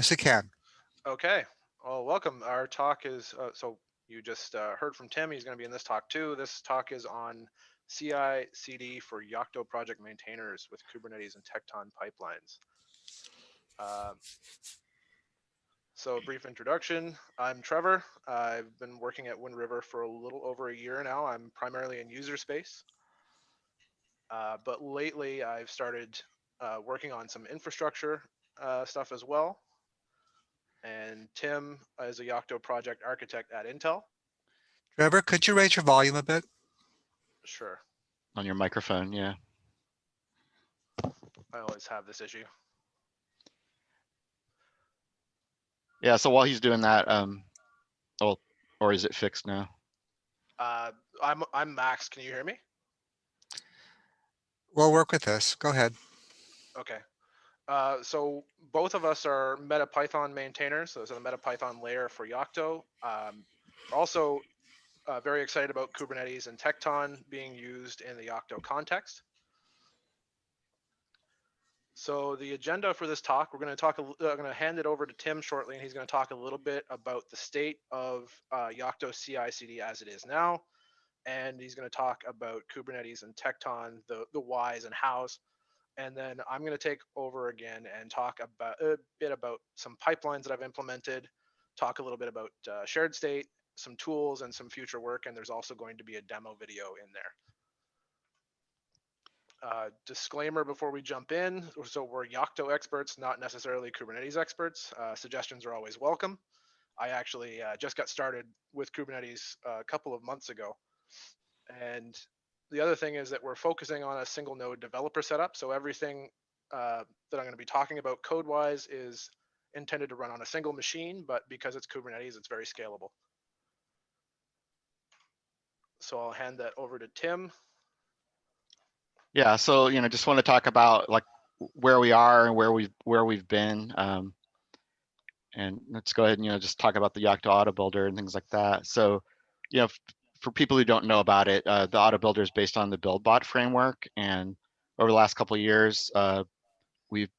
Yes, it can. Okay. Well, welcome. Our talk is so you just heard from Tim. He's going to be in this talk too. This talk is on CI/CD for Yocto project maintainers with Kubernetes and Tekton pipelines. Uh, so, a brief introduction. I'm Trevor. I've been working at Wind River for a little over a year now. I'm primarily in user space, but lately I've started working on some infrastructure stuff as well. And Tim is a Yocto project architect at Intel. Trevor, could you raise your volume a bit? Sure. On your microphone, yeah. I always have this issue. Yeah, so while he's doing that, oh, or is it fixed now? I'm Max. Can you hear me? We'll work with this. Go ahead. Okay. So both of us are MetaPython maintainers. So it's the MetaPython layer for Yocto. Also very excited about Kubernetes and Tekton being used in the Yocto context. So the agenda for this talk, we're going to hand it over to Tim shortly, and he's going to talk a little bit about the state of Yocto CI/CD as it is now, and he's going to talk about Kubernetes and Tekton, the whys and hows, and then I'm going to take over again and talk about a bit about some pipelines that I've implemented, talk a little bit about shared state, some tools, and some future work, and there's also going to be a demo video in there. Disclaimer before we jump in. So we're Yocto experts, not necessarily Kubernetes experts. Suggestions are always welcome. I actually just got started with Kubernetes a couple of months ago. And the other thing is that we're focusing on a single node developer setup. So everything that I'm going to be talking about code-wise is intended to run on a single machine, but because it's Kubernetes, it's very scalable. So I'll hand that over to Tim. Yeah, so just want to talk about like where we are and where we've been, and let's go ahead and just talk about the Yocto Auto Builder and things like that. So, for people who don't know about it, the Auto Builder is based on the BuildBot framework, and over the last couple of years, we've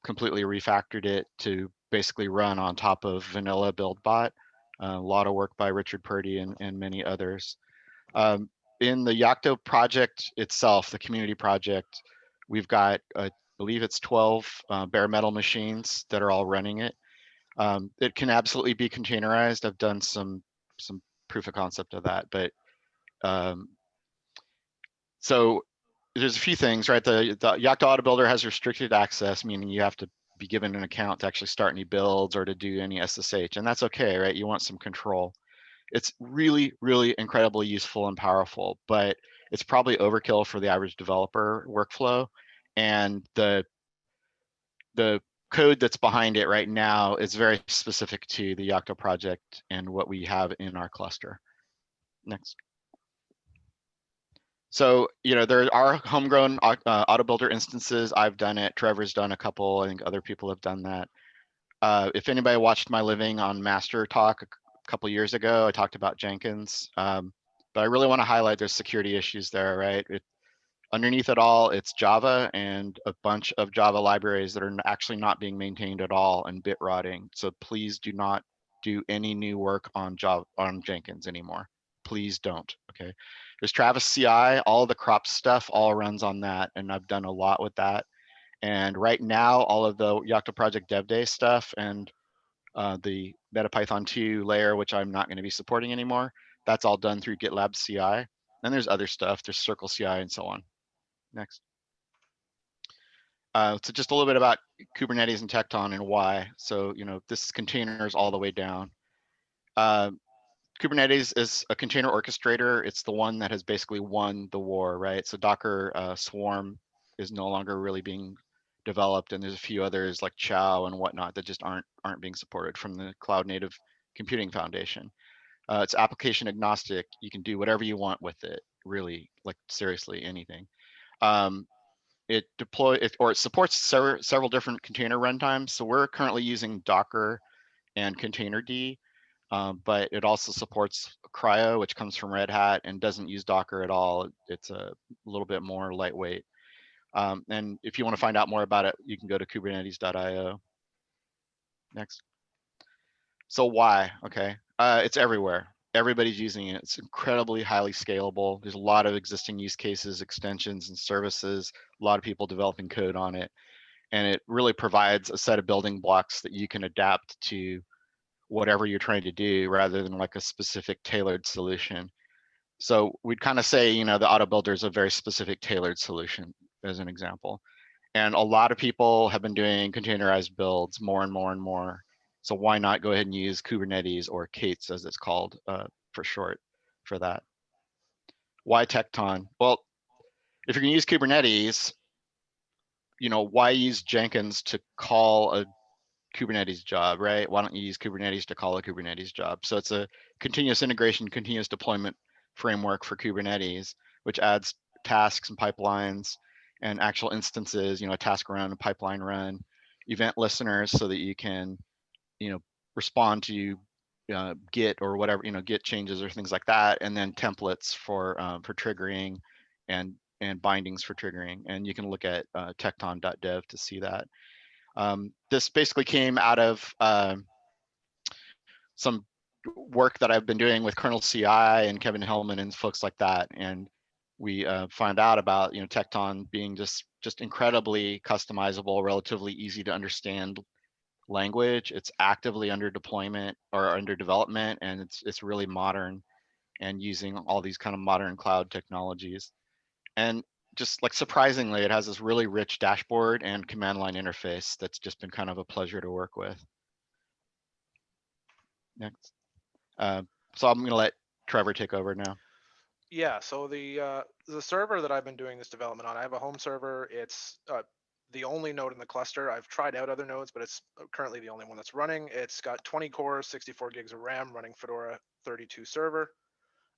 completely refactored it to basically run on top of vanilla BuildBot. A lot of work by Richard Purdy and many others. In the Yocto project itself, the community project, we've got, I believe it's 12 bare metal machines that are all running it. It can absolutely be containerized. I've done some proof of concept of that, but so there's a few things, right? The Yocto Auto Builder has restricted access, meaning you have to be given an account to actually start any builds or to do any SSH, and that's okay, right? You want some control. It's really, really incredibly useful and powerful, but it's probably overkill for the average developer workflow. And the code that's behind it right now is very specific to the Yocto project and what we have in our cluster. Next. So, there are homegrown auto builder instances. I've done it. Trevor's done a couple. I think other people have done that. If anybody watched my Living on Master talk a couple years ago, I talked about Jenkins. But I really want to highlight there's security issues there, right? Underneath it all, it's Java and a bunch of Java libraries that are actually not being maintained at all and bit rotting. So please do not do any new work on Jenkins anymore. Please don't. Okay. There's Travis CI, all the crop stuff all runs on that, and I've done a lot with that. And right now, all of the Yocto Project Dev Day stuff and the MetaPython 2 layer, which I'm not going to be supporting anymore, that's all done through GitLab CI. Then there's other stuff. There's Circle CI and so on. Next. So just a little bit about Kubernetes and Tekton and why. So, this is containers all the way down. Kubernetes is a container orchestrator. It's the one that has basically won the war, right? So Docker Swarm is no longer really being developed, and there's a few others like Chow and whatnot that just aren't being supported from the Cloud Native Computing Foundation. It's application agnostic. You can do whatever you want with it, really, like seriously anything. It supports several different container runtimes. So we're currently using Docker and Containerd, but it also supports Cryo, which comes from Red Hat and doesn't use Docker at all. It's a little bit more lightweight. And if you want to find out more about it, you can go to kubernetes.io. Next. So why? Okay, it's everywhere. Everybody's using it. It's incredibly highly scalable. There's a lot of existing use cases, extensions, and services. A lot of people developing code on it, and it really provides a set of building blocks that you can adapt to whatever you're trying to do, rather than like a specific tailored solution. So we'd kind of say, you know, the auto builder is a very specific tailored solution, as an example. And a lot of people have been doing containerized builds more and more and more. So why not go ahead and use Kubernetes, or Kates as it's called for short, for that? Why Tekton? Well, if you're gonna use Kubernetes, you know, why use Jenkins to call a Kubernetes job, right? Why don't you use Kubernetes to call a Kubernetes job? So it's a continuous integration, continuous deployment framework for Kubernetes, which adds tasks and pipelines and actual instances, you know, a task run, a pipeline run, event listeners, so that you can, you know, respond to Git or whatever, you know, Git changes or things like that, and then templates for triggering and bindings for triggering. And you can look at tekton.dev to see that. This basically came out of some work that I've been doing with Kernel CI and Kevin Hellman and folks like that. And we found out about, you know, Tekton being just incredibly customizable, relatively easy to understand language. It's actively under deployment or under development, and it's really modern and using all these kind of modern cloud technologies. And just like surprisingly, it has this really rich dashboard and command line interface that's just been kind of a pleasure to work with. Next. So I'm gonna let Trevor take over now. Yeah, so the server that I've been doing this development on, I have a home server. It's the only node in the cluster. I've tried out other nodes, but it's currently the only one that's running. It's got 20 cores, 64 gigs of RAM, running Fedora 32 server.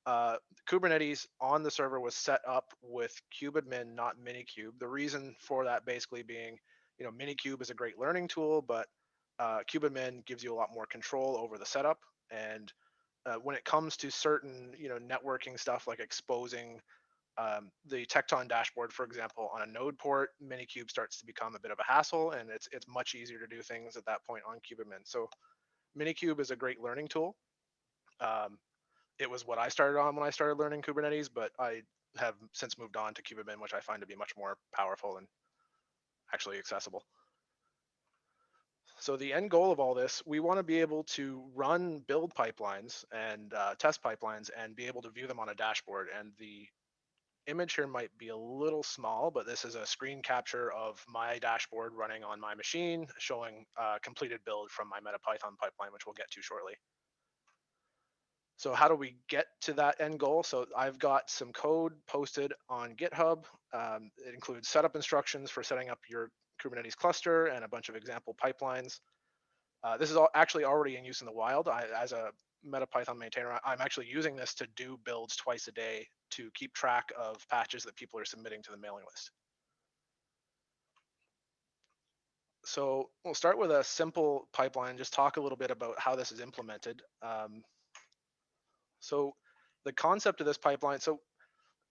Kubernetes on the server was set up with kubadmin, not minikube. The reason for that basically being, you know, minikube is a great learning tool, but kubadmin gives you a lot more control over the setup. And when it comes to certain, you know, networking stuff like exposing the Tekton dashboard, for example, on a node port, minikube starts to become a bit of a hassle, and it's much easier to do things at that point on kubadmin. So minikube is a great learning tool. It was what I started on when I started learning Kubernetes, but I have since moved on to kubadmin, which I find to be much more powerful and actually accessible. So the end goal of all this, we want to be able to run build pipelines and test pipelines and be able to view them on a dashboard. And the image here might be a little small, but this is a screen capture of my dashboard running on my machine, showing a completed build from my MetaPython pipeline, which we'll get to shortly. So how do we get to that end goal? So I've got some code posted on GitHub. It includes setup instructions for setting up your Kubernetes cluster and a bunch of example pipelines. This is actually already in use in the wild. As a MetaPython maintainer, I'm actually using this to do builds twice a day to keep track of patches that people are submitting to the mailing list. So we'll start with a simple pipeline, just talk a little bit about how this is implemented. So the concept of this pipeline, so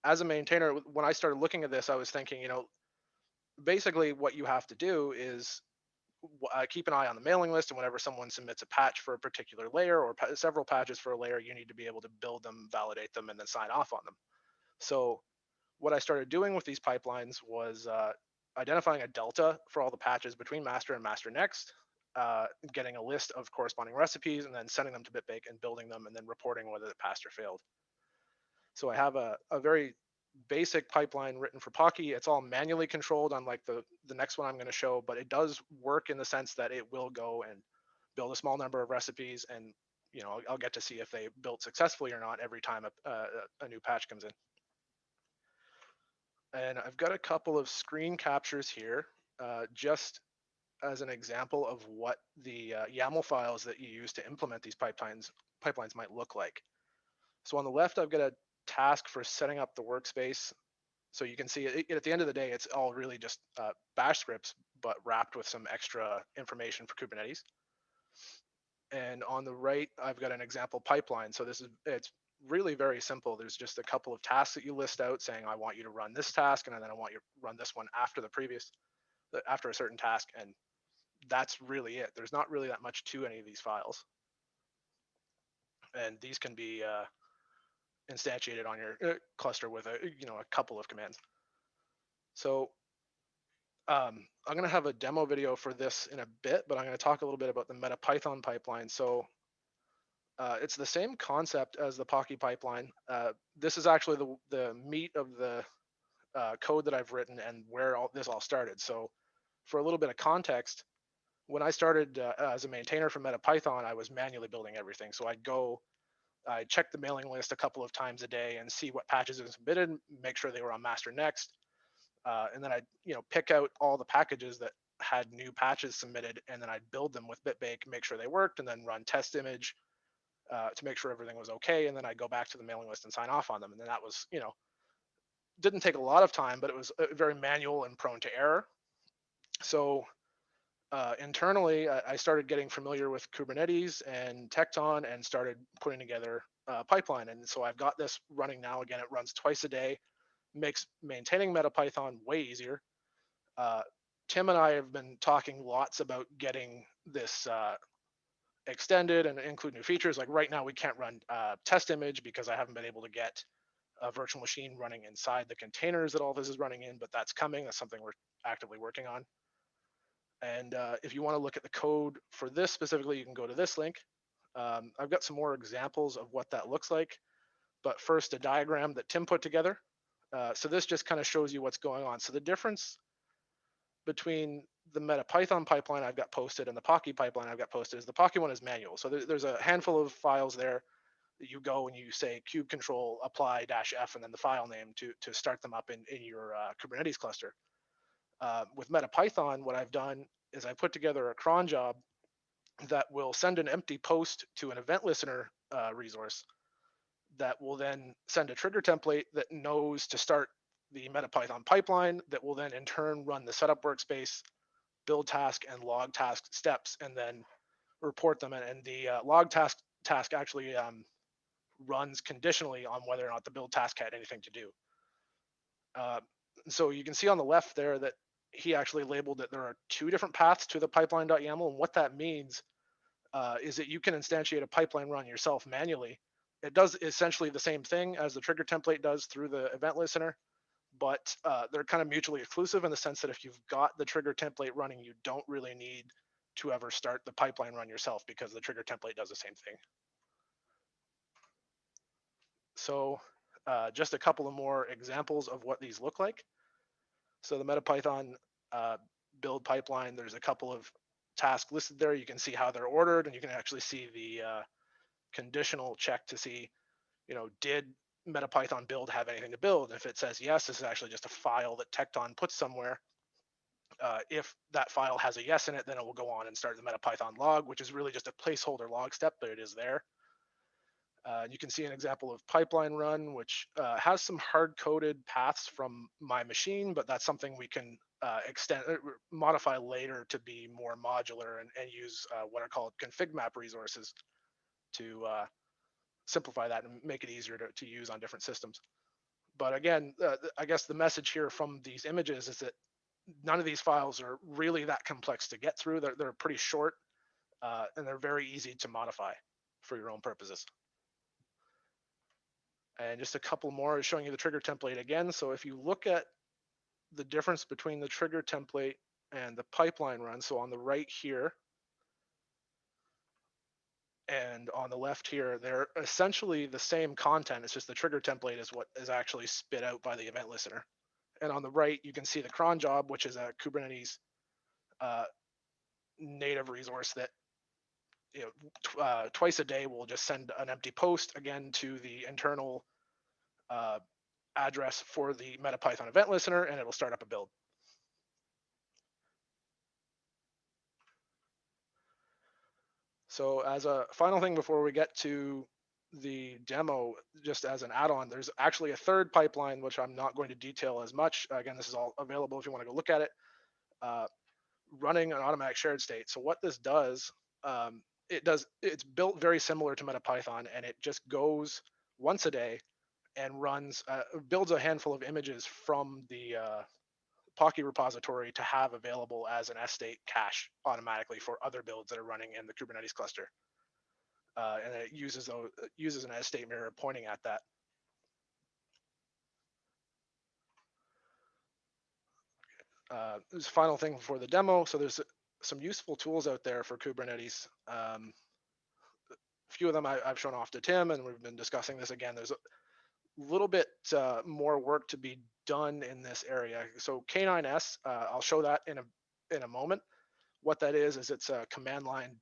as a maintainer, when I started looking at this, I was thinking, you know, basically what you have to do is keep an eye on the mailing list, and whenever someone submits a patch for a particular layer or several patches for a layer, you need to be able to build them, validate them, and then sign off on them. So what I started doing with these pipelines was identifying a delta for all the patches between master and master next, getting a list of corresponding recipes, and then sending them to Bitbake and building them, and then reporting whether it passed or failed. So I have a very basic pipeline written for Pocky. It's all manually controlled, unlike the next one I'm going to show, but it does work in the sense that it will go and build a small number of recipes, and you know, I'll get to see if they built successfully or not every time a new patch comes in. And I've got a couple of screen captures here, just as an example of what the YAML files that you use to implement these pipelines might look like. So on the left, I've got a task for setting up the workspace. So you can see at the end of the day, it's all really just bash scripts, but wrapped with some extra information for Kubernetes. And on the right, I've got an example pipeline. So it's really very simple. There's just a couple of tasks that you list out saying, I want you to run this task, and then I want you to run this one after the previous, after a certain task. And that's really it. There's not really that much to any of these files. And these can be instantiated on your cluster with a couple of commands. So I'm going to have a demo video for this in a bit, but I'm going to talk a little bit about the MetaPython pipeline. So it's the same concept as the Pocky pipeline. This is actually the meat of the code that I've written and where this all started. So for a little bit of context, when I started as a maintainer for MetaPython, I was manually building everything. So I'd check the mailing list a couple of times a day and see what patches have been submitted, make sure they were on master next. And then I'd pick out all the packages that had new patches submitted, and then I'd build them with Bitbake, make sure they worked, and then run test image to make sure everything was okay. And then I'd go back to the mailing list and sign off on them. And then that was, didn't take a lot of time, but it was very manual and prone to error. So internally, I started getting familiar with Kubernetes and Tekton and started putting together a pipeline. And so I've got this running now. Again, it runs twice a day, makes maintaining MetaPython way easier. Tim and I have been talking lots about getting this extended and include new features. Like right now, we can't run test image because I haven't been able to get a virtual machine running inside the containers that all this is running in, but that's coming. That's something we're actively working on. And if you want to look at the code for this specifically, you can go to this link. I've got some more examples of what that looks like, but first a diagram that Tim put together. So this just kind of shows you what's going on. So the difference between the MetaPython pipeline I've got posted and the Pocky pipeline I've got posted is the Pocky one is manual. So there's a handful of files there that you go and you say kube control apply -f and then the file name to start them up in your Kubernetes cluster. With MetaPython, what I've done is I put together a cron job that will send an empty post to an event listener resource that will then send a trigger template that knows to start the MetaPython pipeline that will then in turn run the setup workspace, build task, and log task steps, and then report them. And the log task actually runs conditionally on whether or not the build task had anything to do. So you can see on the left there that he actually labeled that there are two different paths to the pipeline.yaml. And what that means is that you can instantiate a pipeline run yourself manually. It does essentially the same thing as the trigger template does through the event listener, but they're kind of mutually exclusive in the sense that if you've got the trigger template running, you don't really need to ever start the pipeline run yourself because the trigger template does the same thing. So just a couple of more examples of what these look like. So the MetaPython build pipeline, there's a couple of tasks listed there. You can see how they're ordered, and you can actually see the conditional check to see, did MetaPython build have anything to build? And if it says yes, this is actually just a file that Tekton puts somewhere. If that file has a yes in it, then it will go on and start the MetaPython log, which is really just a placeholder log step, but it is there. You can see an example of pipeline run, which has some hard-coded paths from my machine, but that's something we can modify later to be more modular and use what are called config map resources to simplify that and make it easier to use on different systems. But again, I guess the message here from these images is that none of these files are really that complex to get through. They're pretty short and they're very easy to modify for your own purposes. And just a couple more is showing you the trigger template again. So if you look at the difference between the trigger template and the pipeline run, so on the right here and on the left here, they're essentially the same content. It's just the trigger template is what is actually spit out by the event listener. And on the right, you can see the cron job, which is a Kubernetes native resource that twice a day will just send an empty post again to the internal address for the MetaPython event listener, and it'll start up a build. So as a final thing before we get to the demo, just as an add-on, there's actually a third pipeline, which I'm not going to detail as much. Again, this is all available if you want to go look at it. Running an automatic shared state. So what this does, it's built very similar to MetaPython, and it just goes once a day and runs, builds a handful of images from the Pocky repository to have available as an S-state cache automatically for other builds that are running in the Kubernetes cluster. And it uses an S-state mirror pointing at that. This final thing for the demo. So there's some useful tools out there for Kubernetes. A few of them I've shown off to Tim, and we've been discussing this again. There's a little bit more work to be done in this area. So K9S, I'll show that in a moment. What that is it's a command line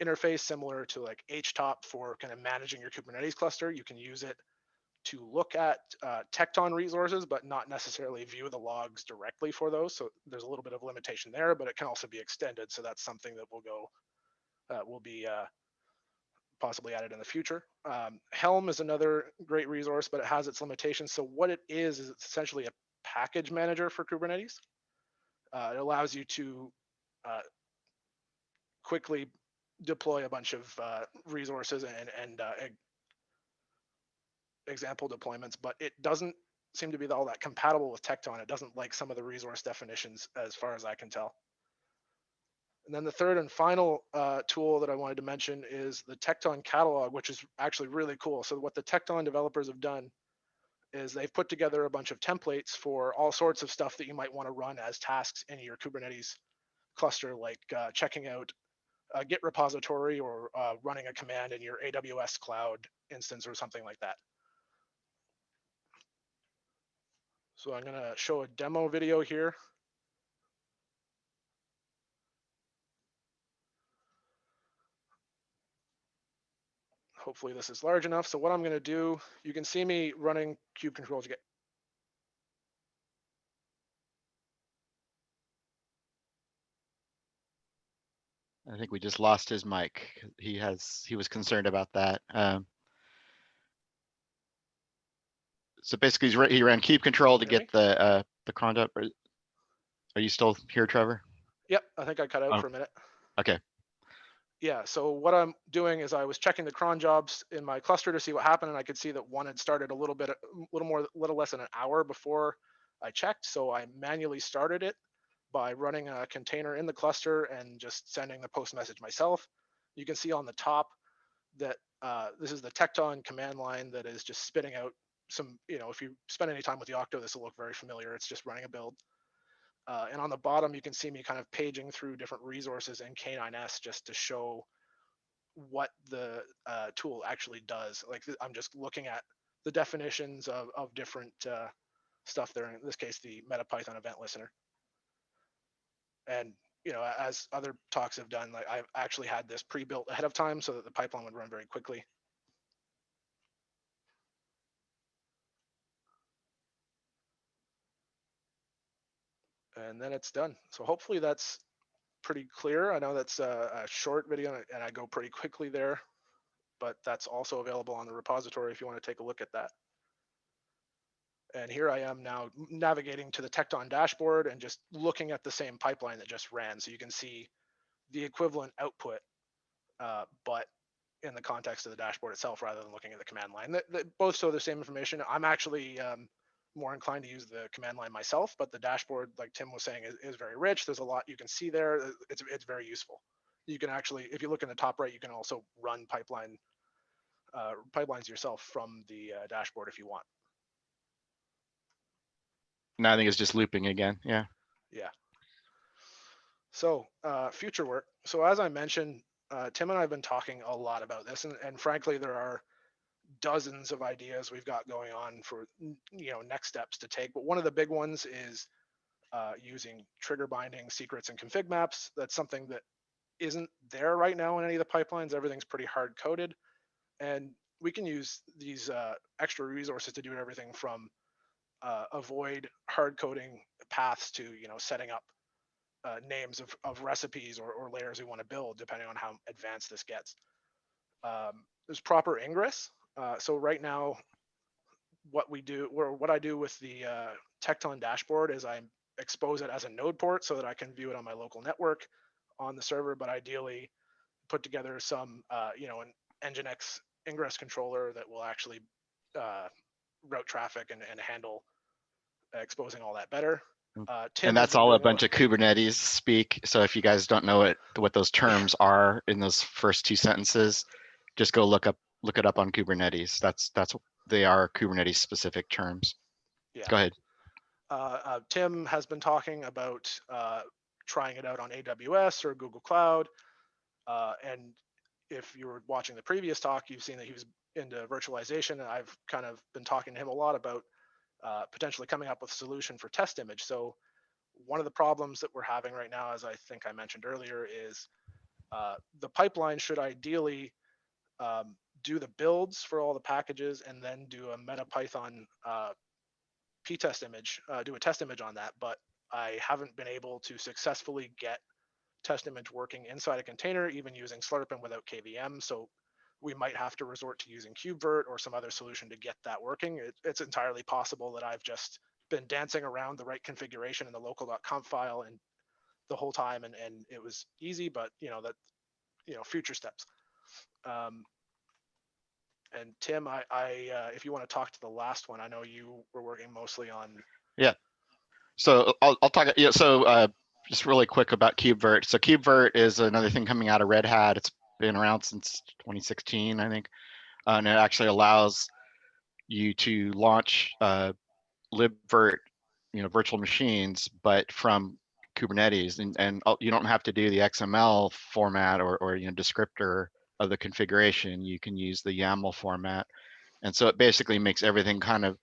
interface similar to like HTOP for kind of managing your Kubernetes cluster. You can use it to look at Tekton resources, but not necessarily view the logs directly for those. So there's a little bit of limitation there, but it can also be extended. So that's something that will be possibly added in the future. Helm is another great resource, but it has its limitations. So what it is it's essentially a package manager for Kubernetes. It allows you to quickly deploy a bunch of resources and example deployments, but it doesn't seem to be all that compatible with Tekton. It doesn't like some of the resource definitions as far as I can tell. And then the third and final tool that I wanted to mention is the Tekton catalog, which is actually really cool. So what the Tekton developers have done is they've put together a bunch of templates for all sorts of stuff that you might want to run as tasks in your Kubernetes cluster, like checking out a Git repository or running a command in your AWS cloud instance or something like that. So I'm going to show a demo video here. Hopefully this is large enough. So what I'm going to do, you can see me running kube control to get. I think we just lost his mic. He was concerned about that. So basically he ran kube control to get the cron up. Are you still here, Trevor? Yep, I think I cut out Oh. for a minute. Okay. Yeah, so what I'm doing is I was checking the cron jobs in my cluster to see what happened, and I could see that one had started a little less than an hour before I checked. So I manually started it by running a container in the cluster and just sending the post message myself. You can see on the top that this is the Tekton command line that is just spitting out some, if you spend any time with Yocto, this will look very familiar. It's just running a build. And on the bottom, you can see me kind of paging through different resources in K9S just to show what the tool actually does. Like I'm just looking at the definitions of different stuff there. In this case, the MetaPython event listener. And as other talks have done, like I've actually had this pre-built ahead of time so that the pipeline would run very quickly. And then it's done. So hopefully that's pretty clear. I know that's a short video and I go pretty quickly there, but that's also available on the repository if you want to take a look at that. And here I am now navigating to the Tekton dashboard and just looking at the same pipeline that just ran. So you can see the equivalent output, but in the context of the dashboard itself rather than looking at the command line. They both show the same information. I'm actually more inclined to use the command line myself, but the dashboard, like Tim was saying, is very rich. There's a lot you can see there. It's very useful. You can actually, if you look in the top right, you can also run pipelines yourself from the dashboard if you want. No, I think it's just looping again. Yeah. Yeah. So future work. So as I mentioned, Tim and I have been talking a lot about this, and frankly, there are dozens of ideas we've got going on for next steps to take. But one of the big ones is using trigger binding secrets and config maps. That's something that isn't there right now in any of the pipelines. Everything's pretty hard coded, and we can use these extra resources to do everything from avoid hard coding paths to setting up names of recipes or layers we want to build depending on how advanced this gets. There's proper ingress. So right now, what I do with the Tekton dashboard is I expose it as a node port so that I can view it on my local network on the server, but ideally put together some, an Nginx ingress controller that will actually route traffic and handle exposing all that better. Tim And has that's been all a doing bunch of Kubernetes speak. So if you guys don't know what those terms are in those first two sentences, just go look it up on Kubernetes. They are Kubernetes specific terms. Yeah. Go ahead. Tim has been talking about trying it out on AWS or Google Cloud. And if you were watching the previous talk, you've seen that he was into virtualization, and I've kind of been talking to him a lot about potentially coming up with a solution for test image. So one of the problems that we're having right now, as I think I mentioned earlier, is the pipeline should ideally do the builds for all the packages and then do a meta Python p-test image, do a test image on that. But I haven't been able to successfully get test image working inside a container, even using Slurp and without KVM. So we might have to resort to using KubeVirt or some other solution to get that working. It's entirely possible that I've just been dancing around the right configuration in the local.conf file and the whole time, and it was easy, but future steps. And Tim, if you want to talk to the last one, I know you were working mostly on. Yeah. So I'll talk. Yeah. So just really quick about KubeVirt. So KubeVirt is another thing coming out of Red Hat. It's been around since 2016, I think, and it actually allows you to launch libvirt, virtual machines, but from Kubernetes, and you don't have to do the XML format or descriptor of the configuration. You can use the YAML format, and so it basically makes everything kind of.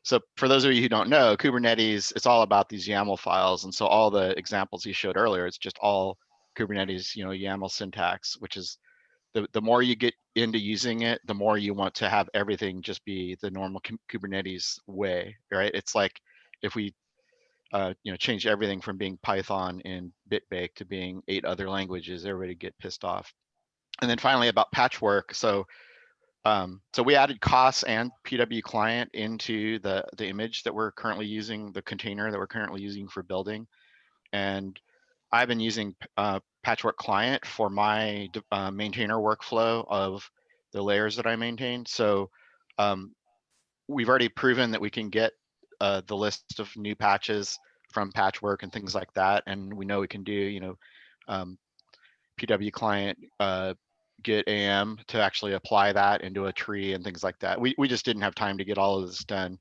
So for those of you who don't know, Kubernetes, it's all about these YAML files, and so all the examples you showed earlier, it's just all Kubernetes, YAML syntax, which is the more you get into using it, the more you want to have everything just be the normal Kubernetes way, right? It's like if we change everything from being Python and Bitbake to being 8 other languages, everybody get pissed off. And then finally about patchwork. So we added COS and PW client into the image that we're currently using, the container that we're currently using for building. And I've been using Patchwork client for my maintainer workflow of the layers that I maintain. So we've already proven that we can get the list of new patches from Patchwork and things like that. And we know we can do, PW client get AM to actually apply that into a tree and things like that. We just didn't have time to get all of this done.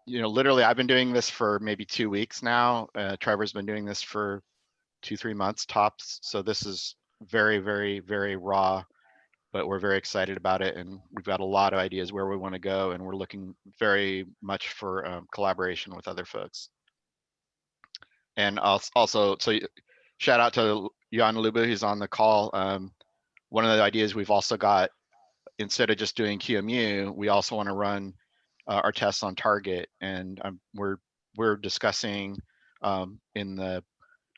Literally, I've been doing this for maybe 2 weeks now. Trevor's been doing this for 2-3 months tops. So this is very, very, very raw, but we're very excited about it. And we've got a lot of ideas where we want to go. And we're looking very much for collaboration with other folks. And also, so shout out to Jan Luba, who's on the call. One of the ideas we've also got, instead of just doing QMU, we also want to run our tests on target. And we're discussing in the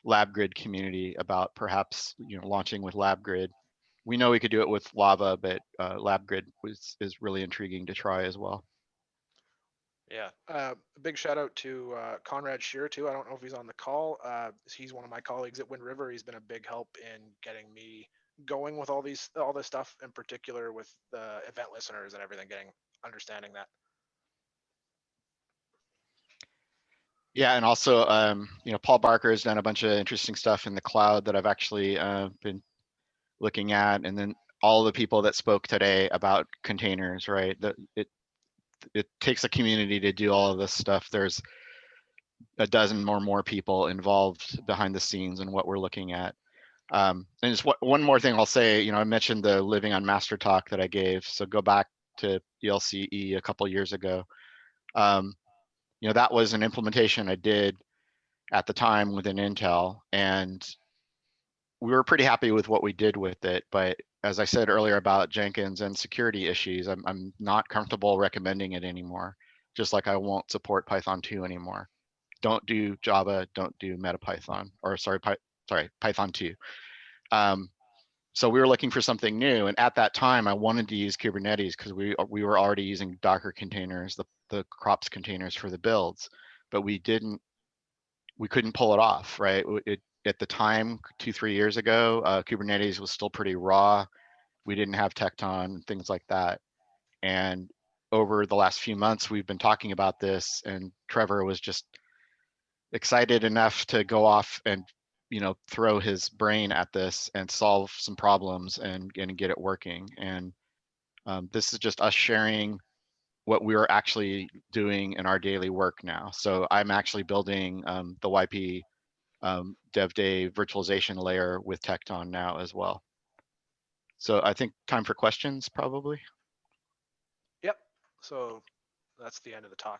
LabGrid community about perhaps launching with LabGrid. We know we could do it with Lava, but LabGrid is really intriguing to try as well. Yeah, a big shout out to Conrad Shearer too. I don't know if he's on the call. He's one of my colleagues at Wind River. He's been a big help in getting me going with all this stuff, in particular with the event listeners and everything, understanding that. Yeah, and also, Paul Barker has done a bunch of interesting stuff in the cloud that I've actually been looking at, and then all the people that spoke today about containers, right? It takes a community to do all of this stuff. There's a dozen or more people involved behind the scenes in what we're looking at. And just one more thing I'll say, I mentioned the Living on Master talk that I gave. So go back to ELCE a couple years ago. That was an implementation I did at the time within Intel, and we were pretty happy with what we did with it. But as I said earlier about Jenkins and security issues, I'm not comfortable recommending it anymore, just like I won't support Python 2 anymore. Don't do Java, don't do MetaPython, or sorry, Python 2. So we were looking for something new, and at that time I wanted to use Kubernetes because we were already using Docker containers, the crops containers for the builds, but we couldn't pull it off, right? At the time, 2-3 years ago, Kubernetes was still pretty raw. We didn't have Tekton, things like that. And over the last few months, we've been talking about this, and Trevor was just excited enough to go off and, throw his brain at this and solve some problems and get it working. And this is just us sharing what we are actually doing in our daily work now. So I'm actually building the YP Dev Day virtualization layer with Tekton now as well. So I think time for questions probably. Yep. So that's the end of the talk.